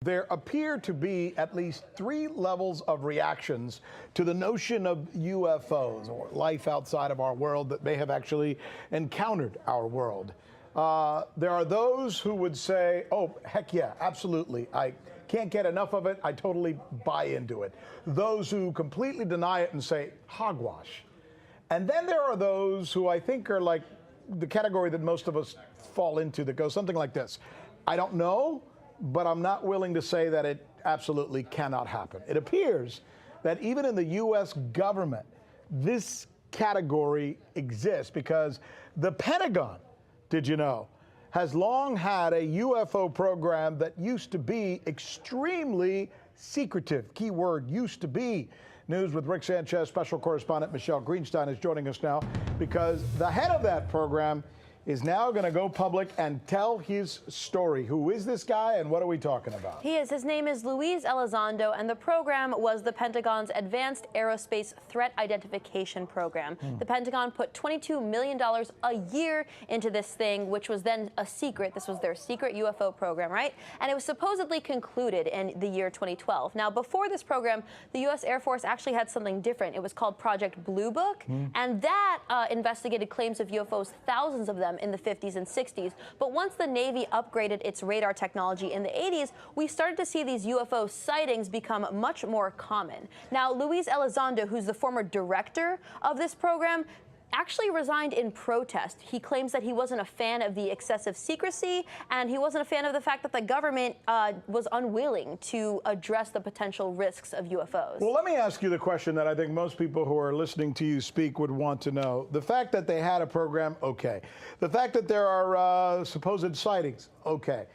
there appear to be at least 3 levels of reactions to the notion of UFOs, or life outside of our world that may have actually encountered our world. There are those who would say, oh, heck yeah, absolutely. I can't get enough of it. I totally buy into it. Those who completely deny it and say, hogwash. And then there are those who I think are like the category that most of us fall into, that goes something like this. I don't know, but I'm not willing to say that it absolutely cannot happen. It appears that even in the U.S. government, this category exists because the Pentagon, did you know, has long had a UFO program that used to be extremely secretive. Key word, used to be. News with Rick Sanchez. Special correspondent Michelle Greenstein is joining us now because the head of that program is now going to go public and tell his story. Who is this guy and what are we talking about? He is. His name is Luis Elizondo, and the program was the Pentagon's Advanced Aerospace Threat Identification Program. The Pentagon put $22 million a year into this thing, which was then a secret. This was their secret UFO program, right? And it was supposedly concluded in the year 2012. Now, before this program, the U.S. Air Force actually had something different. It was called Project Blue Book, and that investigated claims of UFOs, thousands of them, in the 50s and 60s. But once the Navy upgraded its radar technology in the 80s, we started to see these UFO sightings become much more common. Now, Luis Elizondo, who's the former director of this program, actually resigned in protest. He claims that he wasn't a fan of the excessive secrecy, and he wasn't a fan of the fact that the government was unwilling to address the potential risks of UFOs. Well, let me ask you the question that I think most people who are listening to you speak would want to know. The fact that they had a program, okay. The fact that there are supposed sightings, okay.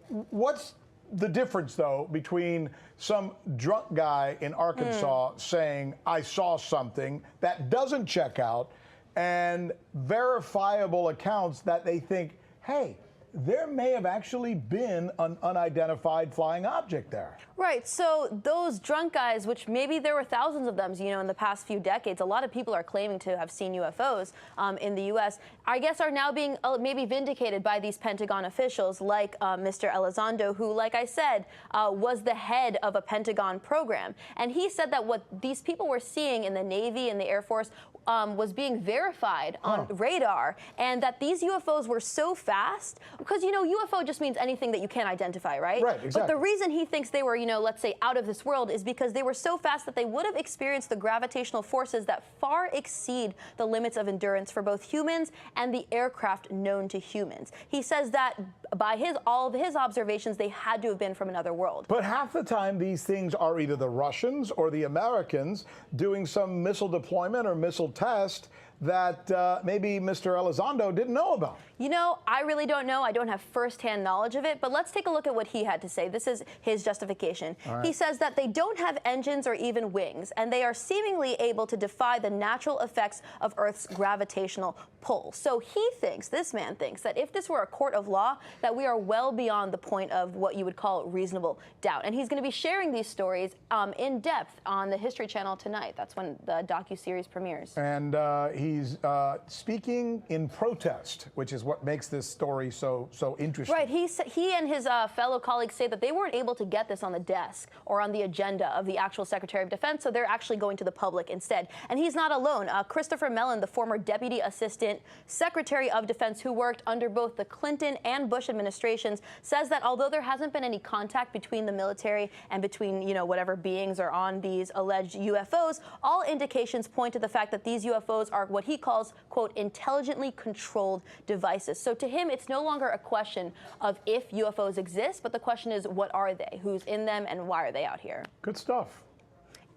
What's the difference, though, between some drunk guy in Arkansas saying, I saw something that doesn't check out, and verifiable accounts that they think, hey, there may have actually been an unidentified flying object there? Right. So those drunk guys, which maybe there were thousands of them, in the past few decades, a lot of people are claiming to have seen UFOs in the U.S., I guess are now being maybe vindicated by these Pentagon officials like Mr. Elizondo, who, like I said, was the head of a Pentagon program. And he said that what these people were seeing in the Navy and the Air Force was being verified on radar, and that these UFOs were so fast, because, UFO just means anything that you can't identify, right? Right, exactly. But the reason he thinks they were, let's say, out of this world is because they were so fast that they would have experienced the gravitational forces that far exceed the limits of endurance for both humans and the aircraft known to humans. He says that by all of his observations, they had to have been from another world. But half the time, these things are either the Russians or the Americans doing some missile deployment or missile test that maybe Mr. Elizondo didn't know about. I really don't know. I don't have firsthand knowledge of it, but let's take a look at what he had to say. This is his justification. Right. He says that they don't have engines or even wings, and they are seemingly able to defy the natural effects of Earth's gravitational pull. So he thinks, this man thinks, that if this were a court of law, that we are well beyond the point of what you would call reasonable doubt. And he's going to be sharing these stories in depth on the History Channel tonight. That's when the docuseries premieres. And he's speaking in protest, which is what makes this story so interesting. Right. He and his fellow colleagues say that they weren't able to get this on the desk or on the agenda of the actual Secretary of Defense, so they're actually going to the public instead. And he's not alone. Christopher Mellon, the former Deputy Assistant Secretary of Defense who worked under both the Clinton and Bush administrations, says that although there hasn't been any contact between the military and between, whatever beings are on these alleged UFOs, all indications point to the fact that these UFOs are what he calls, quote, intelligently controlled devices. So to him, it's no longer a question of if UFOs exist, but the question is, what are they? Who's in them, and why are they out here? Good stuff.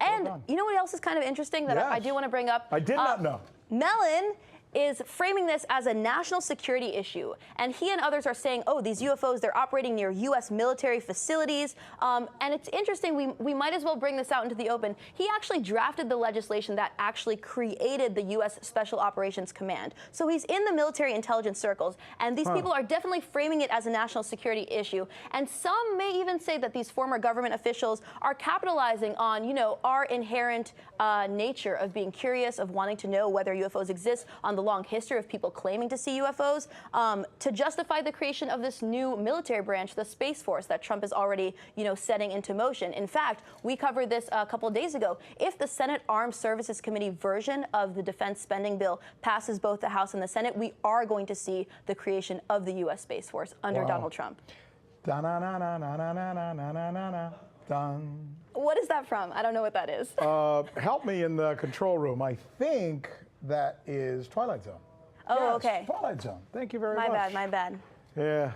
And you know what else is kind of interesting that I do want to bring up? I did not know. Mellon is framing this as a national security issue. And he and others are saying, oh, these UFOs, they're operating near U.S. military facilities. And it's interesting, we might as well bring this out into the open. He actually drafted the legislation that actually created the U.S. Special Operations Command. So he's in the military intelligence circles, and these people are definitely framing it as a national security issue. And some may even say that these former government officials are capitalizing on, our inherent nature of being curious, of wanting to know whether UFOs exist, on the long history of people claiming to see UFOs, to justify the creation of this new military branch, the Space Force, that Trump is already, setting into motion. In fact, we covered this a couple of days ago. If the Senate Armed Services Committee version of the defense spending bill passes both the House and the Senate, we are going to see the creation of the U.S. Space Force under Donald Trump. What is that from? I don't know what that is. Help me in the control room. I think that is Twilight Zone. Oh, yes, okay. Twilight Zone. Thank you very much. My bad. Yeah.